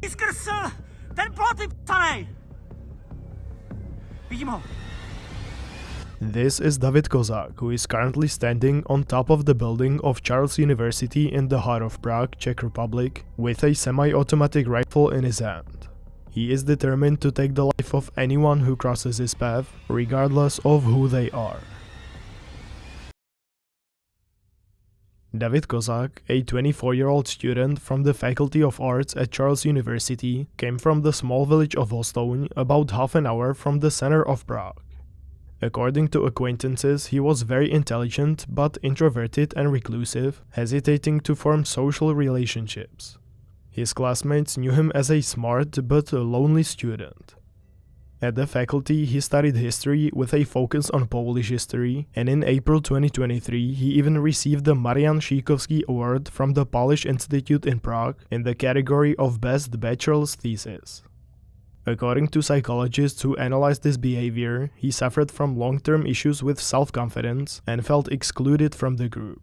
Skrz ten plot vypsanej! Vidím ho. This is David Kozák, who is currently standing on top of the building of Charles University in the heart of Prague, Czech Republic, with a semi-automatic rifle in his hand. He is determined to take the life of anyone who crosses his path, regardless of who they are. David Kozák, a 24-year-old student from the Faculty of Arts at Charles University, came from the small village of Hostoň, about half an hour from the center of Prague. According to acquaintances, he was very intelligent but introverted and reclusive, hesitating to form social relationships. His classmates knew him as a smart but lonely student. At the faculty, he studied history with a focus on Polish history, and in April 2023 he even received the Marian Šíkovský Award from the Polish Institute in Prague in the category of Best Bachelor's Thesis. According to psychologists who analyzed his behavior, he suffered from long-term issues with self-confidence and felt excluded from the group.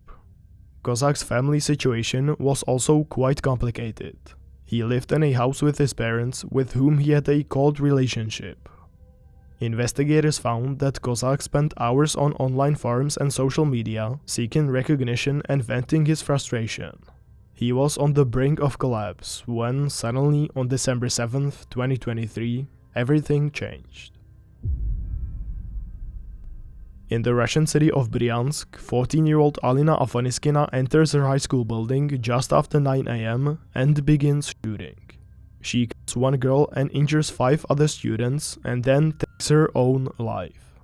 Kozák's family situation was also quite complicated. He lived in a house with his parents, with whom he had a cold relationship. Investigators found that Kozák spent hours on online forums and social media, seeking recognition and venting his frustration. He was on the brink of collapse when, suddenly on December 7th, 2023, everything changed. In the Russian city of Bryansk, 14-year-old Alina Afaniskina enters her high school building just after 9 a.m. and begins shooting. She kills one girl and injures 5 other students and then takes her own life.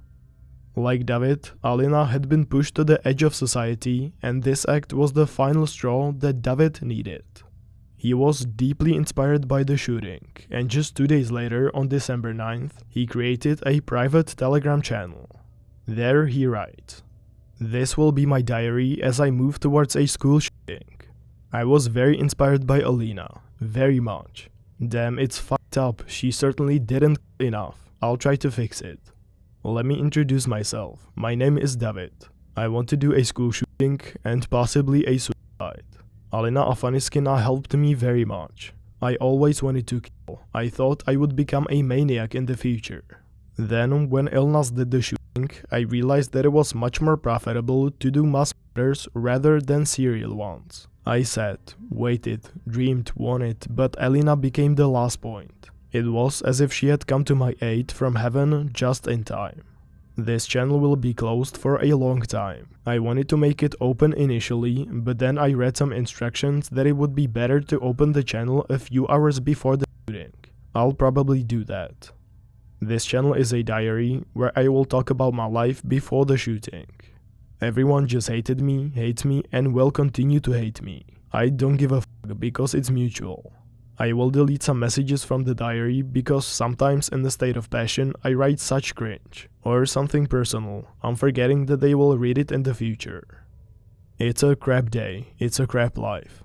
Like David, Alina had been pushed to the edge of society, and this act was the final straw that David needed. He was deeply inspired by the shooting, and just 2 days later, on December 9th, he created a private Telegram channel. There he writes, "This will be my diary as I move towards a school shooting. I was very inspired by Alina, very much. Damn, it's fucked up, she certainly didn't enough. I'll try to fix it. Let me introduce myself. My name is David. I want to do a school shooting and possibly a suicide. Alina Afaniskina helped me very much. I always wanted to kill. I thought I would become a maniac in the future. Then, when illness did the shooting, I realized that it was much more profitable to do mass murders rather than serial ones. I sat, waited, dreamed, wanted, but Alina became the last point. It was as if she had come to my aid from heaven just in time. This channel will be closed for a long time. I wanted to make it open initially, but then I read some instructions that it would be better to open the channel a few hours before the shooting. I'll probably do that. This channel is a diary where I will talk about my life before the shooting. Everyone just hated me, hates me, and will continue to hate me. I don't give a fuck because it's mutual. I will delete some messages from the diary because sometimes in the state of passion I write such cringe, or something personal. I'm forgetting that they will read it in the future. It's a crap day, it's a crap life.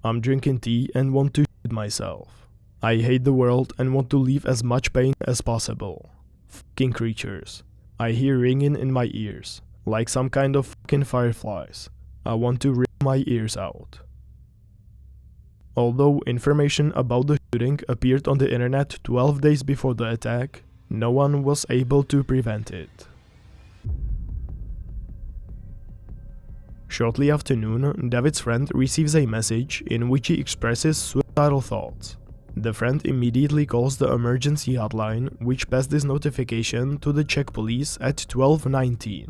I'm drinking tea and want to shit myself. I hate the world and want to leave as much pain as possible. Fucking creatures. I hear ringing in my ears, like some kind of fucking fireflies. I want to rip my ears out. Although information about the shooting appeared on the internet 12 days before the attack, no one was able to prevent it. Shortly after noon, David's friend receives a message in which he expresses suicidal thoughts. The friend immediately calls the emergency hotline, which passed this notification to the Czech police at 12:19.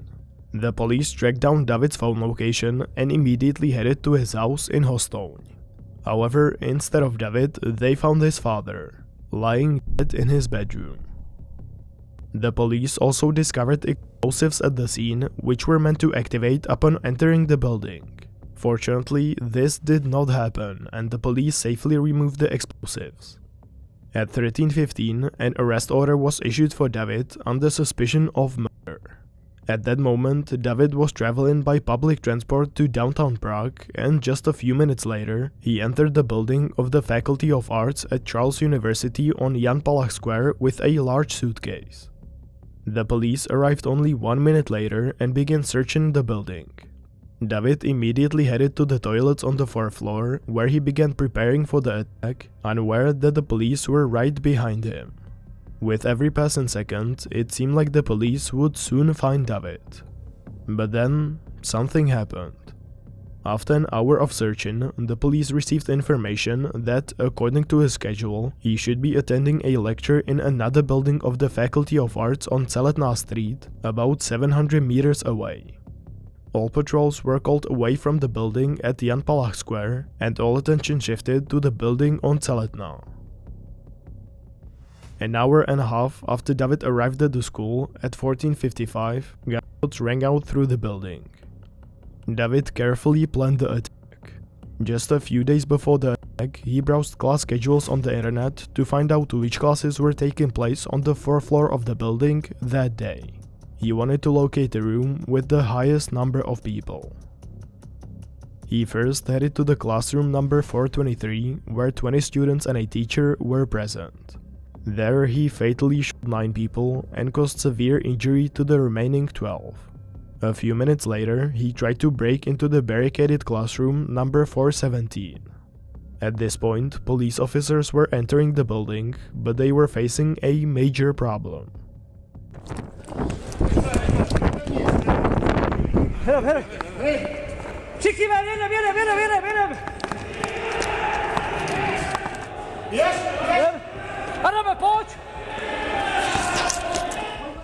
The police tracked down David's phone location and immediately headed to his house in Hostoň. However, instead of David, they found his father, lying dead in his bedroom. The police also discovered explosives at the scene, which were meant to activate upon entering the building. Fortunately, this did not happen, and the police safely removed the explosives. At 13:15, an arrest order was issued for David under suspicion of murder. At that moment, David was traveling by public transport to downtown Prague, and just a few minutes later, he entered the building of the Faculty of Arts at Charles University on Jan Palach Square with a large suitcase. The police arrived only 1 minute later and began searching the building. David immediately headed to the toilets on the 4th floor, where he began preparing for the attack, unaware that the police were right behind him. With every passing second, it seemed like the police would soon find David. But then, something happened. After an hour of searching, the police received information that, according to his schedule, he should be attending a lecture in another building of the Faculty of Arts on Celetná Street, about 700 meters away. All patrols were called away from the building at Jan Palach Square, and all attention shifted to the building on Celetná. An hour and a half after David arrived at the school, at 14:55, gunshots rang out through the building. David carefully planned the attack. Just a few days before the attack, he browsed class schedules on the internet to find out which classes were taking place on the 4th floor of the building that day. He wanted to locate a room with the highest number of people. He first headed to the classroom number 423, where 20 students and a teacher were present. There he fatally shot 9 people and caused severe injury to the remaining 12. A few minutes later, he tried to break into the barricaded classroom number 417. At this point, police officers were entering the building, but they were facing a major problem.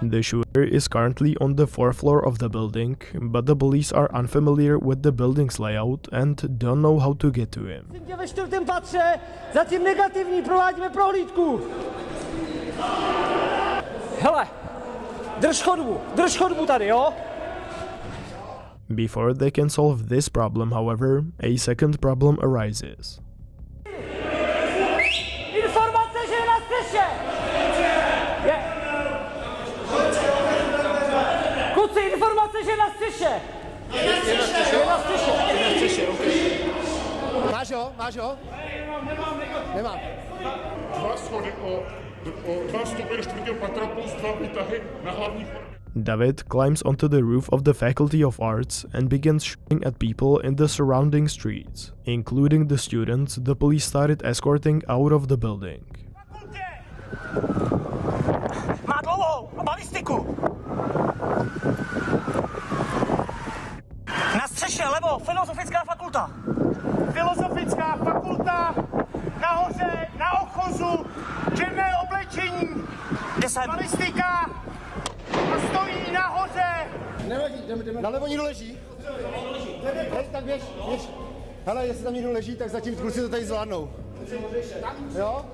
The shooter is currently on the 4th floor of the building, but the police are unfamiliar with the building's layout and don't know how to get to him. Ve 4. patře, zatím negativní, provádíme prohlídku. Hele, drž chodbu tady, jo? Before they can solve this problem, however, a second problem arises. Informace, že je na střeše! Kluci, informace, že je na střeše! Je na střeše, Máš ho? Nemám. 2 schody o 2 stupně do 4. patra plus 2 výtahy na hlavní chodbě. David climbs onto the roof of the Faculty of Arts and begins shooting at people in the surrounding streets. Including the students, the police started escorting out of the building. Má dlouhou a balistiku! Na střeše, levo, filozofická fakulta! Filozofická fakulta, nahoře, na ochozu, černé oblečení, balistika a stojí nahoře! Nevadí, nalevo někdo leží? Tak běž. Hele, jestli tam někdo leží, tak zatím kluci to tady zvládnou. Jo?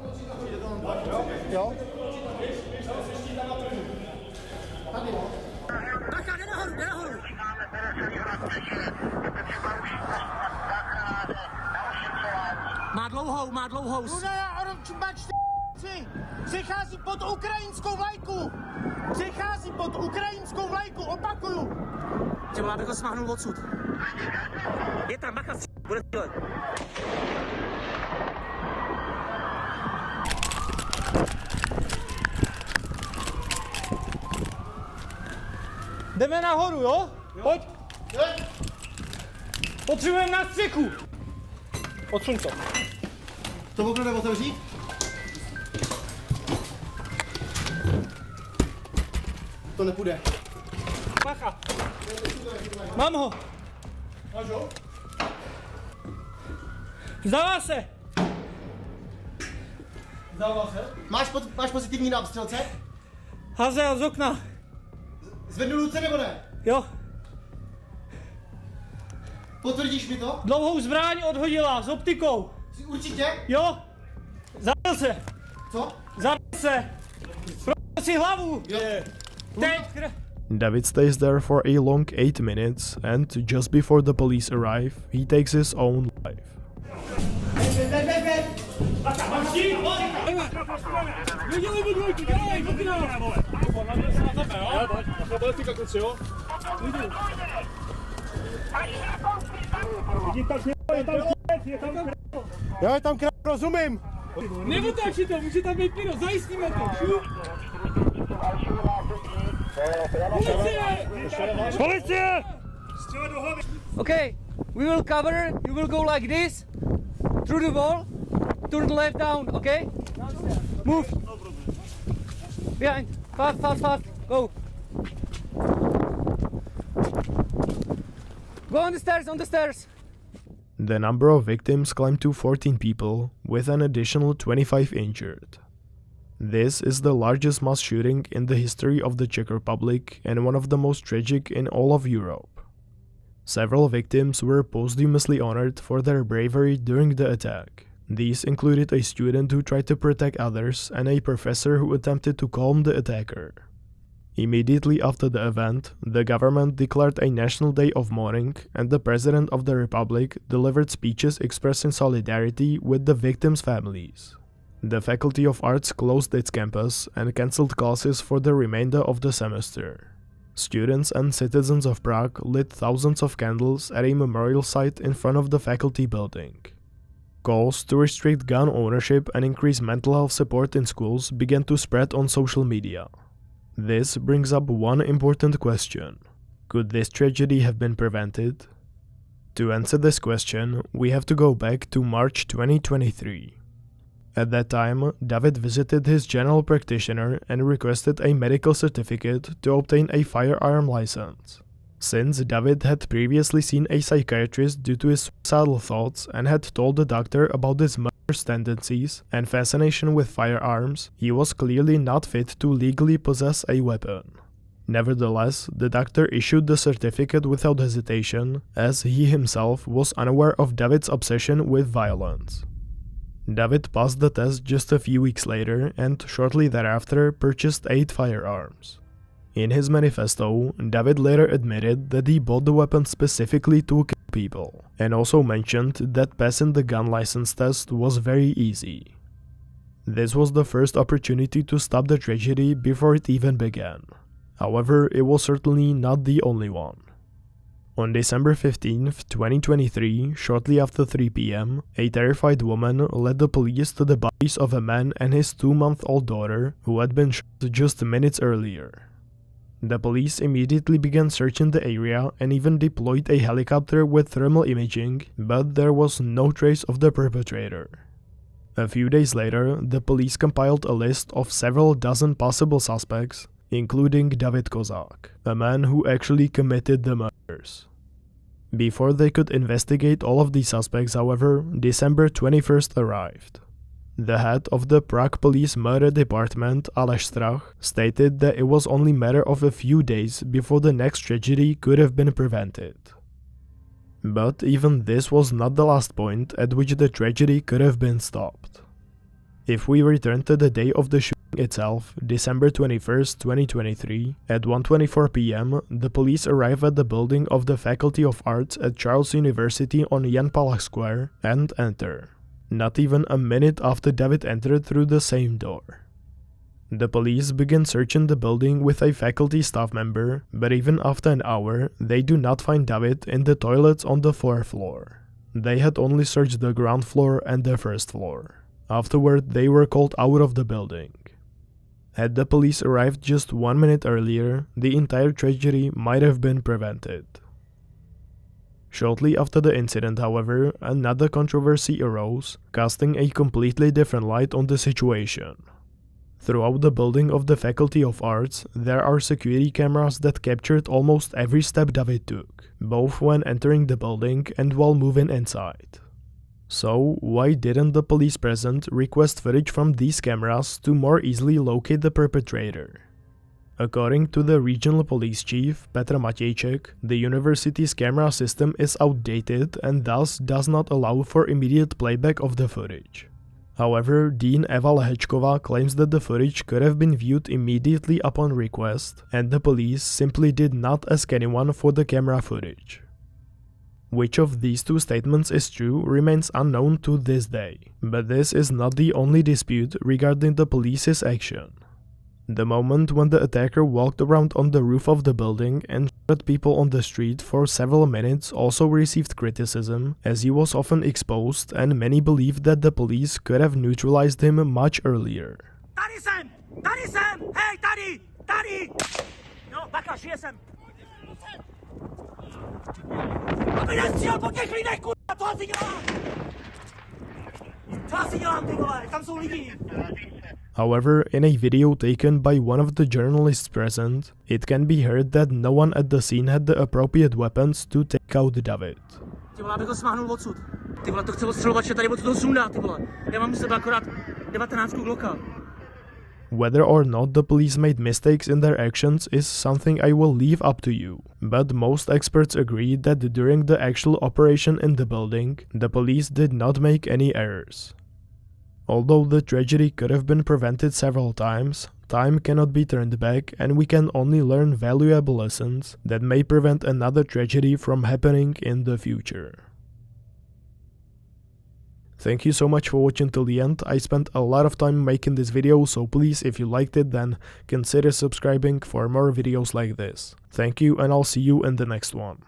Bacha, jde nahoru! Má dlouhou. Přichází pod ukrajinskou vlajku, opakuju. Třeba abych ho smáhnul odsud. Je tam, bacha, bude střílet. Jdeme nahoru, jo? Pojď. Potřebujeme na střechu. Odsuň to. To okno jde otevřít? To nepůjde. Bacha. Mám ho. Máš ho? Vzdává se. Máš pozitivní nástřelce? Hazel z okna. Zvednu ruce nebo ne? Jo. Potvrdíš mi to? Dlouhou zbraň odhodila s optikou. Určitě? Jo. Zabil se. Co? Zabil se. Probil si hlavu. Jo. Teď. David stays there for a long 8 minutes, and just before the police arrive, he takes his own life. Jo, je tam rozumím. Neotáčí to, může tam být pino, zajistíme to. Policie! Policie! Střela do hlavy. Okay, we will cover, you will go like this, through the wall, turn left down, okay? Move. Behind, fast, fast, fast, go. Go on the stairs, on the stairs. The number of victims climbed to 14 people, with an additional 25 injured. This is the largest mass shooting in the history of the Czech Republic and one of the most tragic in all of Europe. Several victims were posthumously honored for their bravery during the attack. These included a student who tried to protect others and a professor who attempted to calm the attacker. Immediately after the event, the government declared a national day of mourning, and the President of the Republic delivered speeches expressing solidarity with the victims' families. The Faculty of Arts closed its campus and cancelled classes for the remainder of the semester. Students and citizens of Prague lit thousands of candles at a memorial site in front of the faculty building. Calls to restrict gun ownership and increase mental health support in schools began to spread on social media. This brings up one important question. Could this tragedy have been prevented? To answer this question, we have to go back to March 2023. At that time, David visited his general practitioner and requested a medical certificate to obtain a firearm license. Since David had previously seen a psychiatrist due to his suicidal thoughts and had told the doctor about his murderous tendencies and fascination with firearms, he was clearly not fit to legally possess a weapon. Nevertheless, the doctor issued the certificate without hesitation, as he himself was unaware of David's obsession with violence. David passed the test just a few weeks later and shortly thereafter purchased 8 firearms. In his manifesto, David later admitted that he bought the weapon specifically to kill people, and also mentioned that passing the gun license test was very easy. This was the first opportunity to stop the tragedy before it even began. However, it was certainly not the only one. On December 15, 2023, shortly after 3 p.m., a terrified woman led the police to the bodies of a man and his 2-month-old daughter who had been shot just minutes earlier. The police immediately began searching the area and even deployed a helicopter with thermal imaging, but there was no trace of the perpetrator. A few days later, the police compiled a list of several dozen possible suspects, including David Kozák, a man who actually committed the murders. Before they could investigate all of these suspects, however, December 21st arrived. The head of the Prague Police Murder Department, Aleš Strach, stated that it was only a matter of a few days before the next tragedy could have been prevented. But even this was not the last point at which the tragedy could have been stopped. If we return to the day of the shooting itself, December 21st, 2023, at 1:24 p.m., the police arrive at the building of the Faculty of Arts at Charles University on Jan Palach Square and enter. Not even a minute after David entered through the same door. The police begin searching the building with a faculty staff member, but even after an hour, they do not find David in the toilets on the 4th floor. They had only searched the ground floor and the 1st floor. Afterward, they were called out of the building. Had the police arrived just 1 minute earlier, the entire tragedy might have been prevented. Shortly after the incident, however, another controversy arose, casting a completely different light on the situation. Throughout the building of the Faculty of Arts, there are security cameras that captured almost every step David took, both when entering the building and while moving inside. So, why didn't the police present request footage from these cameras to more easily locate the perpetrator? According to the regional police chief, Petr Matějček, the university's camera system is outdated and thus does not allow for immediate playback of the footage. However, Dean Eva Lehečková claims that the footage could have been viewed immediately upon request, and the police simply did not ask anyone for the camera footage. Which of these two statements is true remains unknown to this day, but this is not the only dispute regarding the police's action. The moment when the attacker walked around on the roof of the building and shot at people on the street for several minutes also received criticism, as he was often exposed and many believed that the police could have neutralized him much earlier. Tady jsem! Tady jsem! Hej, tady! Tady! No, baka, žije jsem! Aby nestřílel po těch lidech, kurva, to asi dělám! To asi dělám, ty vole, tam jsou lidi! However, in a video taken by one of the journalists present, it can be heard that no one at the scene had the appropriate weapons to take out David. Ty vole, abych ho smáhnul odsud. Ty vole, to chce odstřelovat, že tady od toho sundá, ty vole. Já mám u sebe akorát 19 Glocka. Whether or not the police made mistakes in their actions is something I will leave up to you, but most experts agree that during the actual operation in the building, the police did not make any errors. Although the tragedy could have been prevented several times, time cannot be turned back and we can only learn valuable lessons that may prevent another tragedy from happening in the future. Thank you so much for watching till the end. I spent a lot of time making this video, so please, if you liked it, then consider subscribing for more videos like this. Thank you, and I'll see you in the next one.